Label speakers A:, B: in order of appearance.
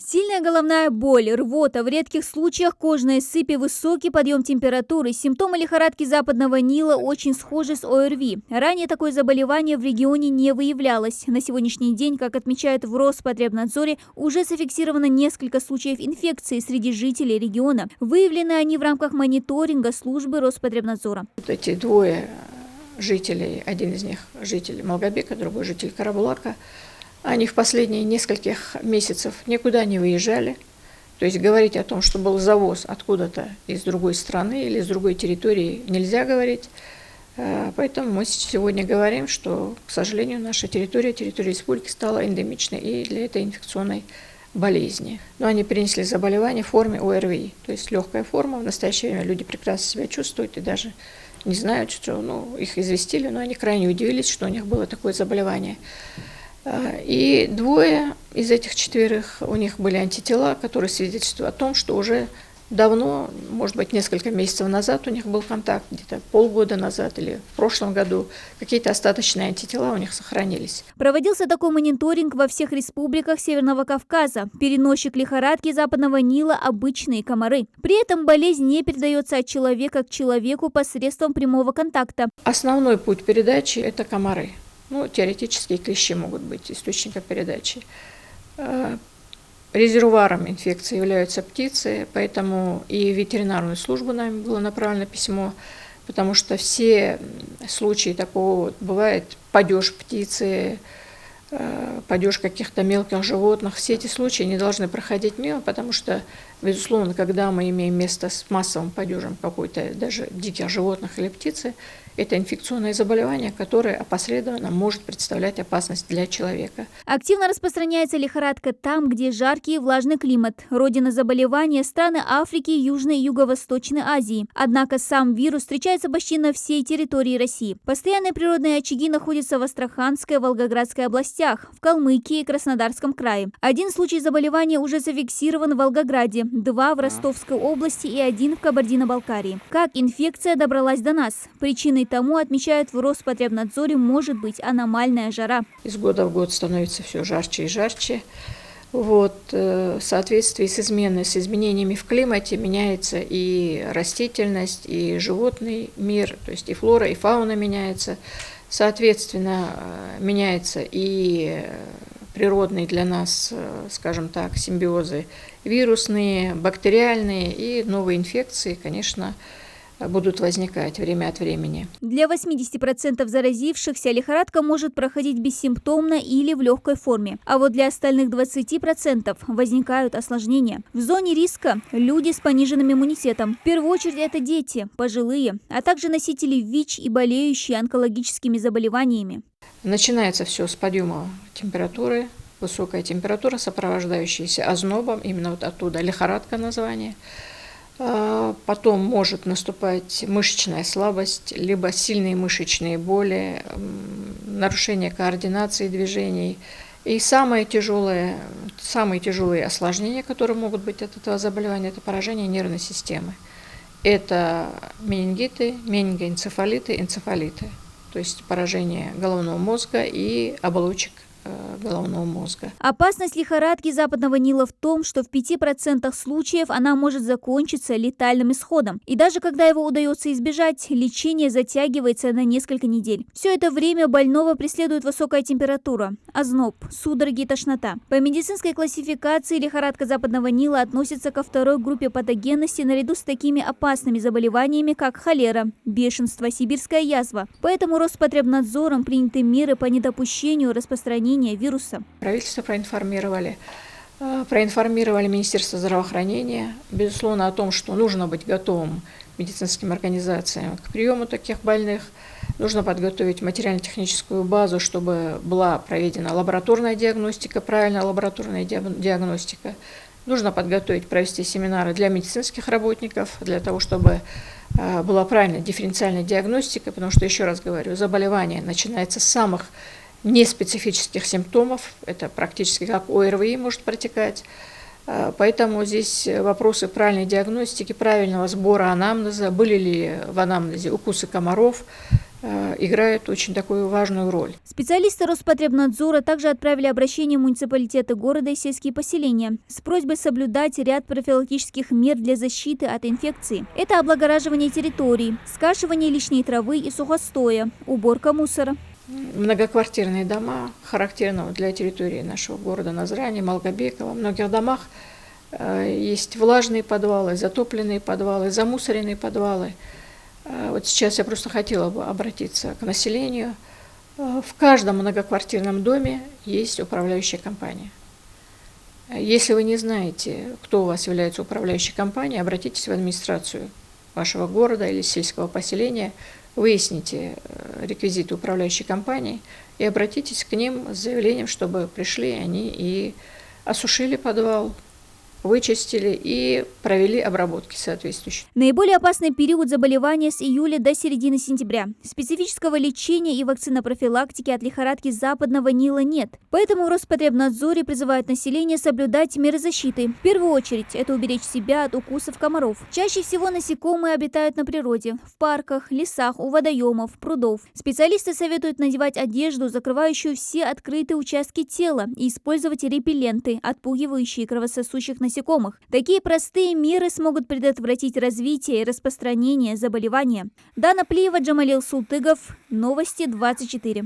A: Сильная головная боль, рвота, в редких случаях кожные сыпи, высокий подъем температуры. Симптомы лихорадки западного Нила очень схожи с ОРВИ. Ранее такое заболевание в регионе не выявлялось. На сегодняшний день, как отмечают в Роспотребнадзоре, уже зафиксировано несколько случаев инфекции среди жителей региона. Выявлены они в рамках мониторинга службы Роспотребнадзора.
B: Эти двое жителей, один из них житель Малгобека, другой житель Карабулака, они в последние нескольких месяцев никуда не выезжали. То есть говорить о том, что был завоз откуда-то из другой страны или из другой территории, нельзя говорить. Поэтому мы сегодня говорим, что, к сожалению, наша территория республики стала эндемичной и для этой инфекционной болезни. Но они перенесли заболевание в форме ОРВИ, то есть легкая форма. В настоящее время люди прекрасно себя чувствуют и даже не знают, что их известили, но они крайне удивились, что у них было такое заболевание. И двое из этих четверых, у них были антитела, которые свидетельствуют о том, что уже давно, может быть, несколько месяцев назад у них был контакт, где-то полгода назад или в прошлом году, какие-то остаточные антитела у них сохранились.
A: Проводился такой мониторинг во всех республиках Северного Кавказа. Переносчик лихорадки западного Нила – обычные комары. При этом болезнь не передается от человека к человеку посредством прямого контакта.
B: Основной путь передачи – это комары. Теоретически клещи могут быть источником передачи. Резервуаром инфекции являются птицы, поэтому и в ветеринарную службу нам было направлено письмо, потому что все случаи такого бывает падеж птицы, падеж каких-то мелких животных. Все эти случаи не должны проходить мимо, потому что, безусловно, когда мы имеем место с массовым падежем какой-то даже диких животных или птицы, это инфекционное заболевание, которое опосредованно может представлять опасность для человека.
A: Активно распространяется лихорадка там, где жаркий и влажный климат. Родина заболевания – страны Африки, Южной и Юго-Восточной Азии. Однако сам вирус встречается почти на всей территории России. Постоянные природные очаги находятся в Астраханской, Волгоградской областях, в Калмыкии и Краснодарском крае. Один случай заболевания уже зафиксирован в Волгограде, 2 в Ростовской области и 1 в Кабардино-Балкарии. Как инфекция добралась до нас? Причиной тому, отмечают в Роспотребнадзоре, может быть аномальная жара.
B: Из года в год становится все жарче и жарче. В соответствии с изменениями в климате меняется и растительность, и животный мир, то есть и флора, и фауна меняется. Соответственно, меняются и природные для нас, скажем так, симбиозы вирусные, бактериальные, и новые инфекции, конечно, будут возникать время от времени.
A: Для 80% заразившихся лихорадка может проходить бессимптомно или в легкой форме. А вот для остальных 20% возникают осложнения. В зоне риска люди с пониженным иммунитетом. В первую очередь это дети, пожилые, а также носители ВИЧ и болеющие онкологическими заболеваниями.
B: Начинается все с подъема температуры, высокая температура, сопровождающаяся ознобом, именно оттуда лихорадка название. Потом может наступать мышечная слабость, либо сильные мышечные боли, нарушение координации движений. И самые тяжелые осложнения, которые могут быть от этого заболевания, это поражение нервной системы. Это менингиты, менингоэнцефалиты, энцефалиты, то есть поражение головного мозга и оболочек головного мозга.
A: Опасность лихорадки западного Нила в том, что в 5% случаев она может закончиться летальным исходом. И даже когда его удается избежать, лечение затягивается на несколько недель. Все это время больного преследует высокая температура, озноб, судороги и тошнота. По медицинской классификации лихорадка западного Нила относится ко второй группе патогенности наряду с такими опасными заболеваниями, как холера, бешенство, сибирская язва. Поэтому Роспотребнадзором приняты меры по недопущению распространения вируса.
B: Правительство проинформировали Министерство здравоохранения, безусловно, о том, что нужно быть готовым медицинским организациям к приему таких больных. Нужно подготовить материально-техническую базу, чтобы была проведена лабораторная диагностика, правильная лабораторная диагностика. Нужно провести семинары для медицинских работников, для того, чтобы была правильная дифференциальная диагностика, потому что, еще раз говорю, заболевание начинается с самых неспецифических симптомов, это практически как ОРВИ может протекать. Поэтому здесь вопросы правильной диагностики, правильного сбора анамнеза, были ли в анамнезе укусы комаров, играют очень такую важную роль.
A: Специалисты Роспотребнадзора также отправили обращение в муниципалитеты города и сельские поселения с просьбой соблюдать ряд профилактических мер для защиты от инфекции. Это облагораживание территорий, скашивание лишней травы и сухостоя, уборка мусора.
B: Многоквартирные дома, характерного для территории нашего города Назрани, Малгобекова. В многих домах есть влажные подвалы, затопленные подвалы, замусоренные подвалы. Вот сейчас я просто хотела бы обратиться к населению. В каждом многоквартирном доме есть управляющая компания. Если вы не знаете, кто у вас является управляющей компанией, обратитесь в администрацию вашего города или сельского поселения, выясните реквизиты управляющей компании и обратитесь к ним с заявлением, чтобы пришли они и осушили подвал, вычистили и провели обработки соответствующие.
A: Наиболее опасный период заболевания с июля до середины сентября. Специфического лечения и вакцинопрофилактики от лихорадки западного Нила нет. Поэтому в Роспотребнадзоре призывают население соблюдать меры защиты. В первую очередь это уберечь себя от укусов комаров. Чаще всего насекомые обитают на природе, в парках, лесах, у водоемов, прудов. Специалисты советуют надевать одежду, закрывающую все открытые участки тела, и использовать репелленты, отпугивающие кровососущих насекомых. Такие простые меры смогут предотвратить развитие и распространение заболевания. Дана Плиева, Джамалил Султыгов. Новости 24.